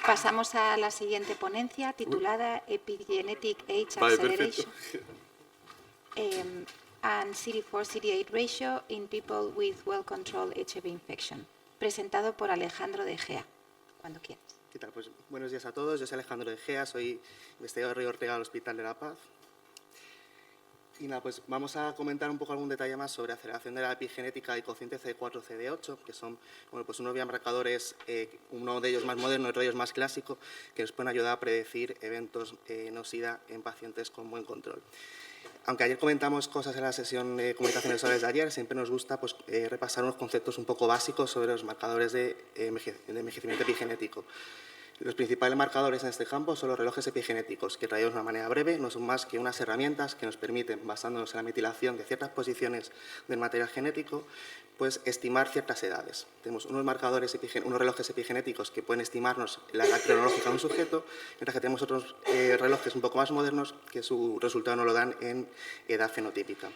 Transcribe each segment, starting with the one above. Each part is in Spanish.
Pasamos a la siguiente ponencia titulada Epigenetic Age Acceleration and CD4-CD8 Ratio in People with Well-Controlled HIV Infection, presentado por Alejandro de Gea. Cuando quieras. ¿Qué tal? Pues buenos días a todos. Yo soy Alejandro de Gea, soy investigador de Rey Ortega del Hospital de la Paz. Y nada, pues vamos a comentar un poco algún detalle más sobre aceleración de la epigenética y cociente CD4-CD8, que son pues unos biomarcadores, uno de ellos más moderno, otro de ellos más clásico, que nos pueden ayudar a predecir eventos no SIDA en pacientes con buen control. Aunque ayer comentamos cosas en la sesión de comunicaciones visuales de ayer, siempre nos gusta pues, repasar unos conceptos un poco básicos sobre los marcadores de envejecimiento epigenético. Los principales marcadores en este campo son los relojes epigenéticos, que traídos de una manera breve no son más que unas herramientas que nos permiten, basándonos en la metilación de ciertas posiciones del material genético, pues estimar ciertas edades. Tenemos unos unos relojes epigenéticos que pueden estimarnos la edad cronológica de un sujeto, mientras que tenemos otros relojes un poco más modernos que su resultado nos lo dan en edad fenotípica.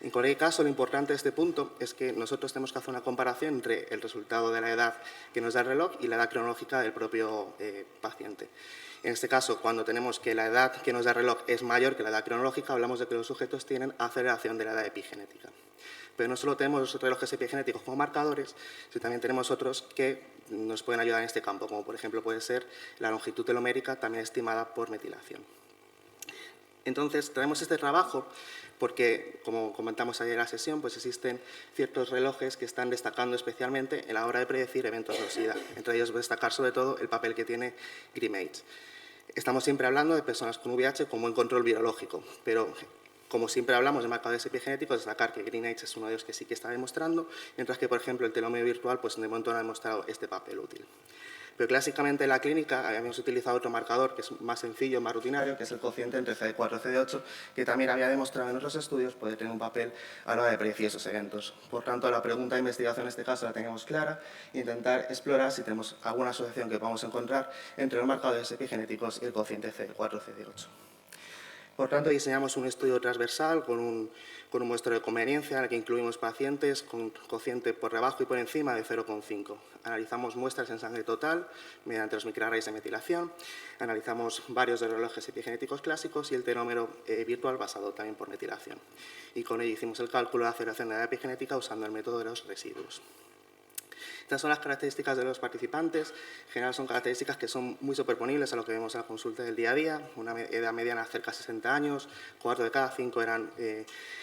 En cualquier caso, lo importante de este punto es que nosotros tenemos que hacer una comparación entre el resultado de la edad que nos da el reloj y la edad cronológica del propio paciente. En este caso, cuando tenemos que la edad que nos da el reloj es mayor que la edad cronológica, hablamos de que los sujetos tienen aceleración de la edad epigenética. Pero no solo tenemos los relojes epigenéticos como marcadores, sino también tenemos otros que nos pueden ayudar en este campo, como por ejemplo puede ser la longitud telomérica, también estimada por metilación. Entonces, traemos este trabajo porque, como comentamos ayer en la sesión, pues existen ciertos relojes que están destacando especialmente en la hora de predecir eventos de SIDA. Entre ellos voy a destacar sobre todo el papel que tiene GRIMAGE. Estamos siempre hablando de personas con VIH con buen control virológico, pero como siempre hablamos de marcadores epigenéticos, destacar que GRIMAGE es uno de ellos que sí que está demostrando, mientras que, por ejemplo, el telómero virtual pues, de momento no ha demostrado este papel útil. Pero clásicamente en la clínica habíamos utilizado otro marcador que es más sencillo, más rutinario, que es el cociente entre CD4 y CD8, que también había demostrado en otros estudios puede tener un papel a la hora de predecir esos eventos. Por tanto, la pregunta de investigación en este caso la tenemos clara e intentar explorar si tenemos alguna asociación que podamos encontrar entre los marcadores epigenéticos y el cociente CD4-CD8. Por tanto, diseñamos un estudio transversal con un muestreo de conveniencia en el que incluimos pacientes con cociente por debajo y por encima de 0,5. Analizamos muestras en sangre total mediante los microarrays de metilación, analizamos varios de los relojes epigenéticos clásicos y el telómero virtual basado también por metilación. Y con ello hicimos el cálculo de aceleración de la epigenética usando el método de los residuos. Estas son las características de los participantes. En general son características que son muy superponibles a lo que vemos en la consulta del día a día. Una edad mediana cerca de 60 años, 4 de cada 5 eran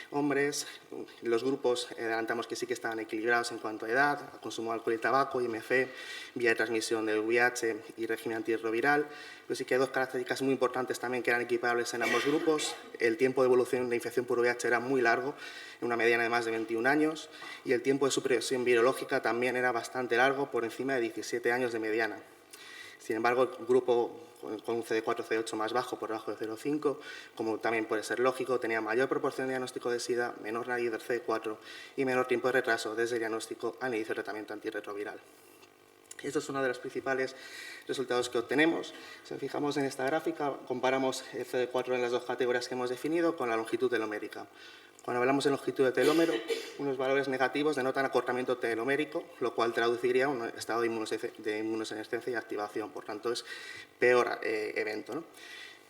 hombres. Los grupos adelantamos que sí que estaban equilibrados en cuanto a edad, consumo de alcohol y tabaco, IMC, vía de transmisión del VIH y régimen antirretroviral. Pero sí que hay dos características muy importantes también que eran equiparables en ambos grupos. El tiempo de evolución de infección por VIH era muy largo, en una mediana de más de 21 años, y el tiempo de supresión virológica también era bastante largo, por encima de 17 años de mediana. Sin embargo, el grupo con un CD4-CD8 más bajo, por debajo de 0,5, como también puede ser lógico, tenía mayor proporción de diagnóstico de SIDA, menor nariz del CD4 y menor tiempo de retraso desde el diagnóstico al inicio del tratamiento antirretroviral. Estos es uno de los principales resultados que obtenemos. Si nos fijamos en esta gráfica, comparamos el CD4 en las dos categorías que hemos definido con la longitud telomérica. Cuando hablamos de longitud de telómero, unos valores negativos denotan acortamiento telomérico, lo cual traduciría un estado de inmunosenescencia y activación. Por tanto, es peor evento, ¿no?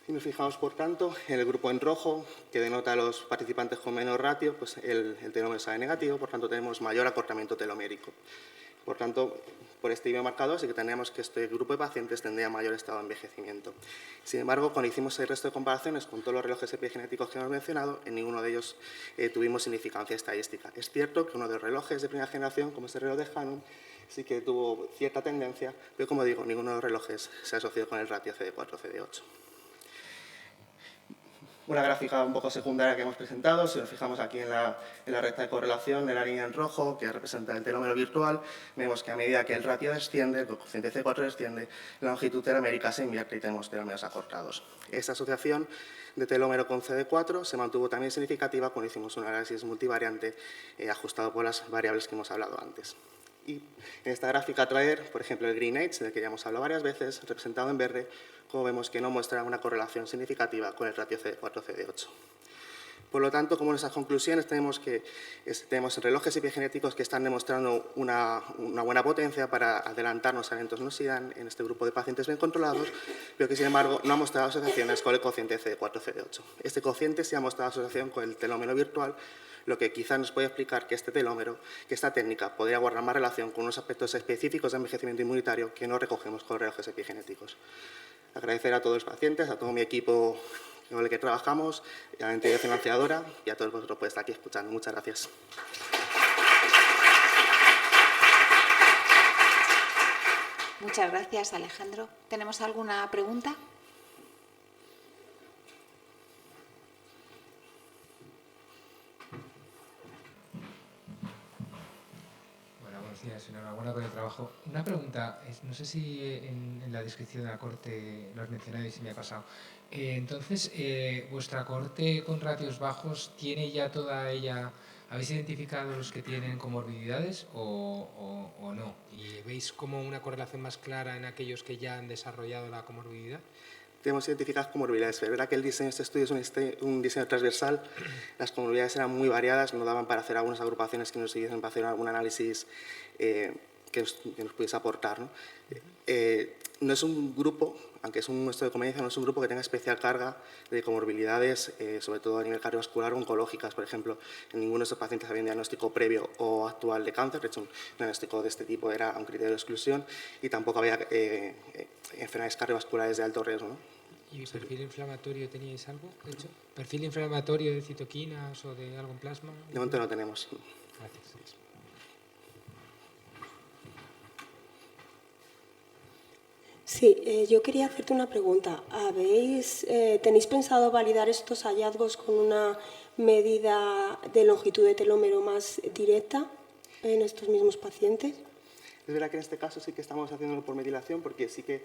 Si nos fijamos, por tanto, en el grupo en rojo, que denota a los participantes con menor ratio, pues el telómero sale negativo, por tanto, tenemos mayor acortamiento telomérico. Por tanto, por este biomarcador sí que tendríamos que este grupo de pacientes tendría mayor estado de envejecimiento. Sin embargo, cuando hicimos el resto de comparaciones con todos los relojes epigenéticos que hemos mencionado, en ninguno de ellos tuvimos significancia estadística. Es cierto que uno de los relojes de primera generación, como este reloj de Hannum, sí que tuvo cierta tendencia, pero como digo, ninguno de los relojes se asoció con el ratio CD4-CD8. Una gráfica un poco secundaria que hemos presentado, si nos fijamos aquí en la recta de correlación, en la línea en rojo, que representa el telómero virtual, vemos que a medida que el ratio desciende, el cociente C4 desciende, la longitud telomérica se invierte y tenemos telómeros acortados. Esta asociación de telómero con CD4 se mantuvo también significativa cuando hicimos un análisis multivariante ajustado por las variables que hemos hablado antes. Y en esta gráfica traer, por ejemplo, el GRIMAGE, del que ya hemos hablado varias veces, representado en verde, como vemos que no muestra una correlación significativa con el ratio CD4-CD8. Por lo tanto, como nuestras conclusiones, tenemos relojes epigenéticos que están demostrando una buena potencia para adelantarnos a eventos no SIDA en este grupo de pacientes bien controlados, pero que, sin embargo, no ha mostrado asociaciones con el cociente CD4-CD8. Este cociente sí ha mostrado asociación con el telómero virtual, lo que quizá nos puede explicar que este telómero, que esta técnica podría guardar más relación con unos aspectos específicos de envejecimiento inmunitario que no recogemos con relojes epigenéticos. Agradecer a todos los pacientes, a todo mi equipo con el que trabajamos, a la entidad financiadora y a todos vosotros por estar aquí escuchando. Muchas gracias. Muchas gracias, Alejandro. ¿Tenemos alguna pregunta? Buenos días, enhorabuena con el trabajo. Una pregunta, no sé si en la descripción de la cohorte lo has mencionado y se me ha pasado. Entonces, ¿vuestra cohorte con ratios bajos tiene ya toda ella, habéis identificado los que tienen comorbilidades o no? ¿Y veis como una correlación más clara en aquellos que ya han desarrollado la comorbilidad? Tenemos identificadas comorbilidades. Es verdad que el diseño de este estudio es un diseño transversal. Las comorbilidades eran muy variadas, no daban para hacer algunas agrupaciones que nos sirviesen para hacer algún análisis que nos pudiese aportar, ¿no? No es un grupo, aunque es un muestro de conveniencia, no es un grupo que tenga especial carga de comorbilidades, sobre todo a nivel cardiovascular o oncológicas. Por ejemplo, en ninguno de estos pacientes había un diagnóstico previo o actual de cáncer. De hecho, un diagnóstico de este tipo era un criterio de exclusión y tampoco había enfermedades cardiovasculares de alto riesgo, ¿no? ¿Y perfil inflamatorio teníais algo hecho? ¿Perfil inflamatorio de citoquinas o de algo en plasma? De momento no tenemos. Gracias. Sí, yo quería hacerte una pregunta. ¿Tenéis pensado validar estos hallazgos con una medida de longitud de telómero más directa en estos mismos pacientes? Es verdad que en este caso sí que estamos haciéndolo por metilación, porque sí que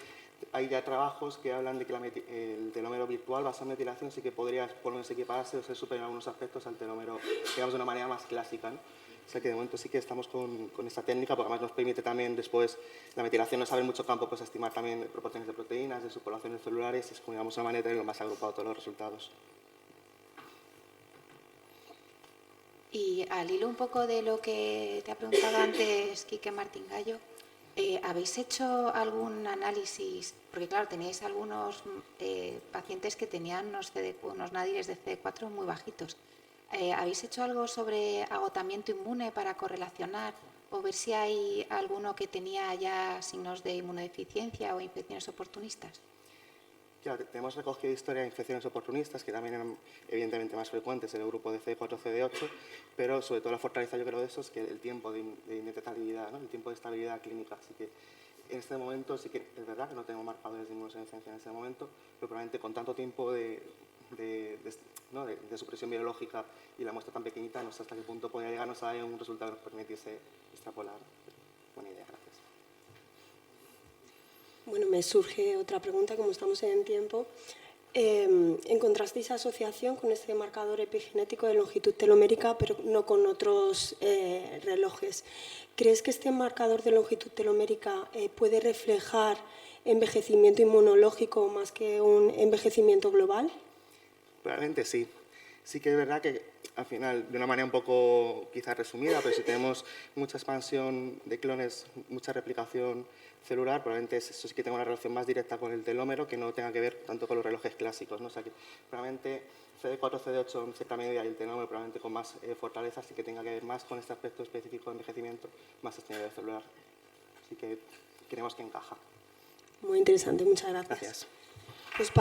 hay ya trabajos que hablan de que el telómero virtual basado en metilación sí que podría por lo menos equiparse o ser superior en algunos aspectos al telómero, digamos, de una manera más clásica, ¿no? O sea que de momento sí que estamos con esta técnica, porque además nos permite también después, la metilación nos abre mucho campo, pues estimar también proporciones de proteínas, de subpoblaciones celulares, y es como, digamos, una manera de tener lo más agrupado todos los resultados. Y al hilo un poco de lo que te ha preguntado antes Quique Martín Gallo, ¿habéis hecho algún análisis? Porque claro, teníais algunos pacientes que tenían unos nádires de CD4 muy bajitos. ¿Habéis hecho algo sobre agotamiento inmune para correlacionar o ver si hay alguno que tenía ya signos de inmunodeficiencia o infecciones oportunistas? Claro, tenemos recogido historia de infecciones oportunistas, que también eran evidentemente más frecuentes en el grupo de CD4-CD8, pero sobre todo la fortaleza, yo creo, de eso es que el tiempo de indetectabilidad, ¿no? El tiempo de estabilidad clínica. Así que en este momento sí que es verdad que no tengo marcadores de inmunosenescencia en este momento, pero probablemente con tanto tiempo de supresión biológica y la muestra tan pequeñita, no sé hasta qué punto podría llegarnos a un resultado que nos permitiese extrapolar. Buena idea, gracias. Bueno, me surge otra pregunta, como estamos en tiempo. ¿Encontrasteis asociación con este marcador epigenético de longitud telomérica, pero no con otros relojes? ¿Crees que este marcador de longitud telomérica puede reflejar envejecimiento inmunológico más que un envejecimiento global? Probablemente sí. Sí que es verdad que al final, de una manera un poco quizás resumida, pero si tenemos mucha expansión de clones, mucha replicación celular, probablemente eso sí que tenga una relación más directa con el telómero que no tenga que ver tanto con los relojes clásicos, ¿no? O sea que probablemente CD4, CD8 en cierta medida y el telómero probablemente con más fortaleza sí que tenga que ver más con este aspecto específico de envejecimiento más sostenible celular. Así que creemos que encaja. Muy interesante, muchas gracias. Gracias. Pues